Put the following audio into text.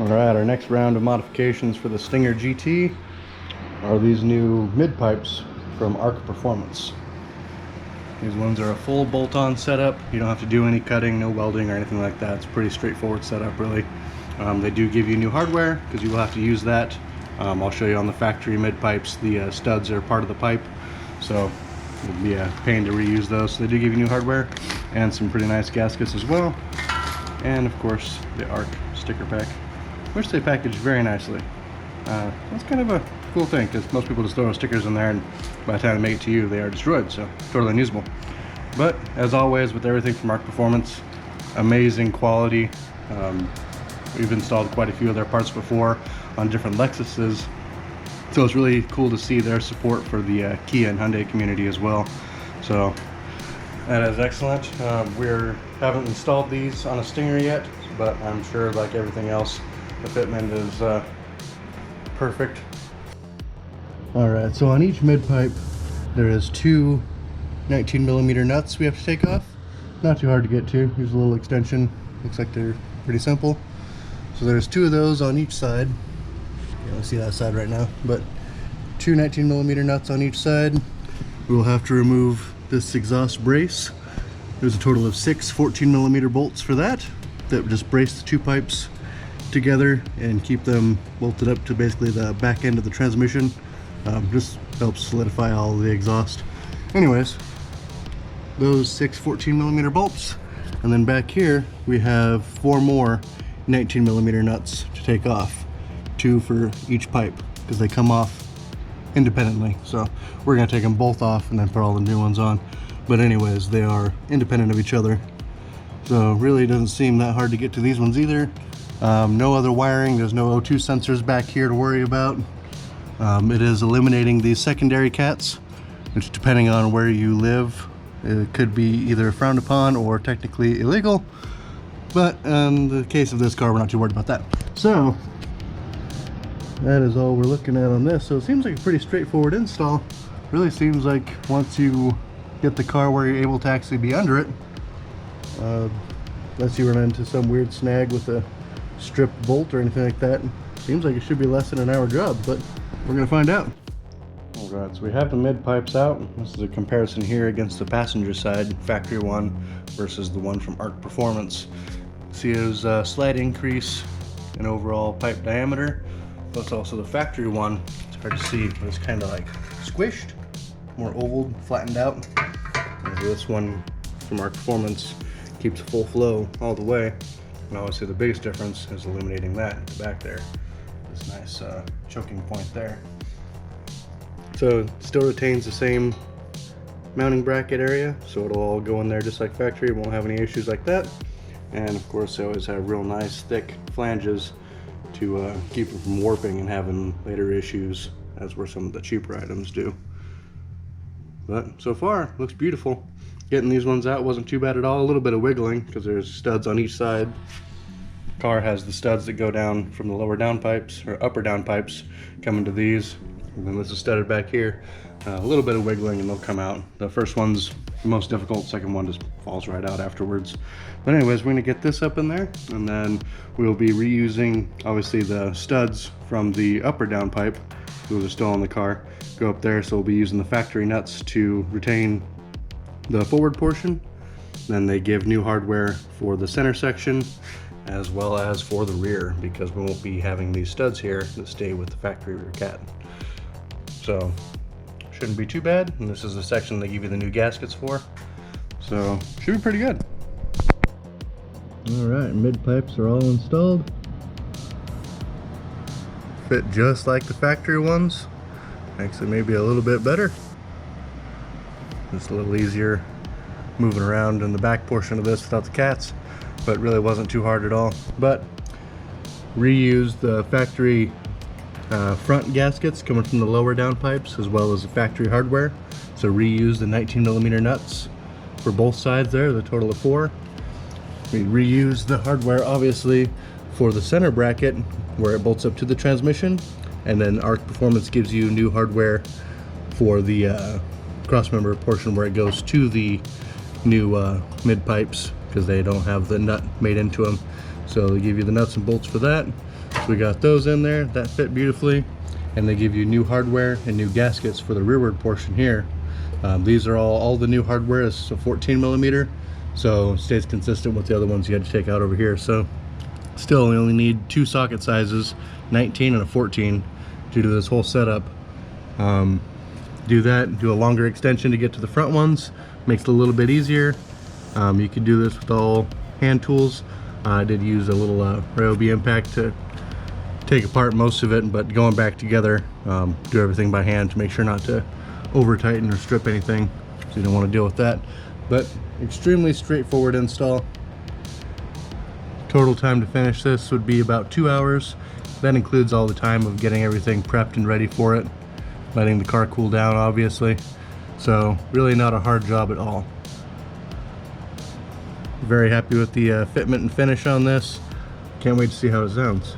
Alright, our next round of modifications for the Stinger GT are these new mid pipes from Arc Performance. These ones are a full bolt-on setup. You don't have to do any cutting, no welding or anything like that. It's a pretty straightforward setup, really. They do give you new hardware because you will have to use that. I'll show you on the factory mid pipes. The studs are part of the pipe, so it'll be a pain to reuse those. So they do give you new hardware and some pretty nice gaskets as well. And of course, the Arc sticker pack, which they package very nicely. That's kind of a cool thing because most people just throw stickers in there and by the time they make it to you they are destroyed, so totally unusable. But as always with everything from Arc Performance, amazing quality. We've installed quite a few of their parts before on different Lexuses, so it's really cool to see their support for the Kia and Hyundai community as well. So that is excellent. We haven't installed these on a Stinger yet, but I'm sure like everything else the fitment is perfect. Alright, so on each mid pipe there is two 19mm nuts we have to take off. Not too hard to get to. Here's a little extension. Looks like they're pretty simple. So there's two of those on each side. You don't see that side right now, but two 19mm nuts on each side. We'll have to remove this exhaust brace. There's a total of 6 14mm bolts for that just brace the two pipes together and keep them bolted up to basically the back end of the transmission. Just helps solidify all the exhaust. Anyways, those 6 14mm bolts, and then back here we have 4 more 19mm nuts to take off, 2 for each pipe because they come off independently. So we're going to take them both off and then put all the new ones on. But anyways, they are independent of each other, so really doesn't seem that hard to get to these ones either. No other wiring, there's no O2 sensors back here to worry about. It is eliminating these secondary cats, which depending on where you live, it could be either frowned upon or technically illegal. But in the case of this car, we're not too worried about that. So that is all we're looking at on this. So it seems like a pretty straightforward install. Really seems like once you get the car where you're able to actually be under it, unless you run into some weird snag with a stripped bolt or anything like that, seems like it should be less than an hour job, but we're gonna find out. Alright, so we have the mid pipes out. This is a comparison here against the passenger side factory one versus the one from Arc Performance. See, there's a slight increase in overall pipe diameter, plus also the factory one, it's hard to see, but it's kind of like squished, more oval, flattened out. And this one from Arc Performance keeps full flow all the way. And obviously the biggest difference is eliminating that at the back there. This nice choking point there. So it still retains the same mounting bracket area, so it'll all go in there just like factory. Won't have any issues like that. And of course they always have real nice thick flanges to keep it from warping and having later issues, as were some of the cheaper items do. But so far looks beautiful. Getting these ones out wasn't too bad at all. A little bit of wiggling because there's studs on each side. Car has the studs that go down from the lower down pipes or upper down pipes coming to these, and then this is studded back here. A little bit of wiggling and they'll come out. The first one's the most difficult, second one just falls right out afterwards. But anyways, we're gonna get this up in there, and then we'll be reusing obviously the studs from the upper down pipe. Those are still on the car, go up there, so we'll be using the factory nuts to retain the forward portion. Then they give new hardware for the center section as well as for the rear, because we won't be having these studs here that stay with the factory rear cat. So shouldn't be too bad, and this is the section they give you the new gaskets for, so should be pretty good. Alright, mid pipes are all installed. Fit just like the factory ones, actually maybe a little bit better. Just a little easier moving around in the back portion of this without the cats, but really wasn't too hard at all. But reused the factory front gaskets coming from the lower down pipes as well as the factory hardware. So reused the 19mm nuts for both sides there, the total of 4. We reused the hardware obviously for the center bracket where it bolts up to the transmission, and then Arc Performance gives you new hardware for the crossmember portion where it goes to the new mid pipes, because they don't have the nut made into them. So they give you the nuts and bolts for that. So we got those in there, that fit beautifully. And they give you new hardware and new gaskets for the rearward portion here. These are all the new hardware is a 14 millimeter, so it stays consistent with the other ones you had to take out over here. So still, we only need 2 socket sizes, 19 and a 14, to do this whole setup. Do that, do a longer extension to get to the front ones, makes it a little bit easier. You can do this with all hand tools. I did use a little Ryobi impact to take apart most of it, but going back together, do everything by hand to make sure not to over tighten or strip anything, so you don't want to deal with that. But extremely straightforward install. Total time to finish this would be about 2 hours. That includes all the time of getting everything prepped and ready for it, letting the car cool down obviously. So really not a hard job at all. Very happy with the fitment and finish on this. Can't wait to see how it sounds.